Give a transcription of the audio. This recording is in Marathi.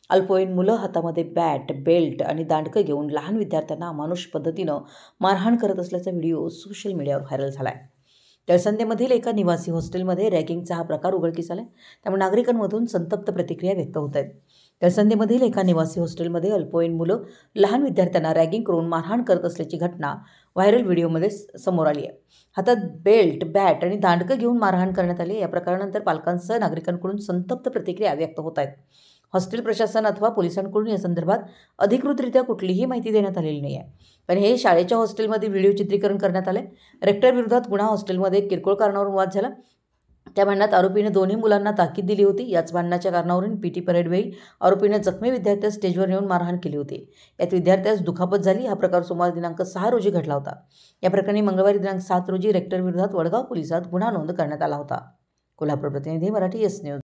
अल्पवयीन मुलं हातामध्ये बॅट, बेल्ट आणि दांडकं घेऊन लहान विद्यार्थ्यांना अमानुष पद्धतीनं मारहाण करत असल्याचा व्हिडिओ सोशल मीडियावर व्हायरल झाला आहे. तळसंदेमधील एका निवासी हॉस्टेलमध्ये रॅगिंगचा हा प्रकार उघडकीस आला, त्यामुळे नागरिकांमधून संतप्त प्रतिक्रिया व्यक्त होत आहेत. तळसंदेमधील एका निवासी हॉस्टेलमध्ये अल्पवयीन मुलं लहान विद्यार्थ्यांना रॅगिंग करून मारहाण करत असल्याची घटना व्हायरल व्हिडिओमध्ये समोर आली आहे. हातात बेल्ट, बॅट आणि दांडकं घेऊन मारहाण करण्यात आली. या प्रकारानंतर पालकांसह नागरिकांकडून संतप्त प्रतिक्रिया व्यक्त होत आहेत. हॉस्टेल प्रशासन अथवा पोलिसांकडून या संदर्भात अधिकृतरित्या कुठलीही माहिती देण्यात आलेली नाही आहे. पण हे शाळेच्या हॉस्टेलमध्ये व्हिडिओ चित्रीकरण करण्यात आले. रेक्टर विरोधात गुन्हा. हॉस्टेलमध्ये किरकोळ कारणावरून वाद झाला. त्या भांडणात आरोपीने दोन्ही मुलांना ताकीद दिली होती. याच भांडणाच्या कारणावरून पीटी परेडवेळी आरोपीने जखमी विद्यार्थ्यास स्टेजवर नेऊन मारहाण केली होती. यात विद्यार्थ्यास दुखापत झाली. हा प्रकार सोमवार दिनांक 6 रोजी घडला होता. या प्रकरणी मंगळवारी दिनांक 7 रोजी रेक्टर विरोधात वडगाव पोलिसात गुन्हा नोंद करण्यात आला होता. कोल्हापूर प्रतिनिधी, मराठी एस न्यूज.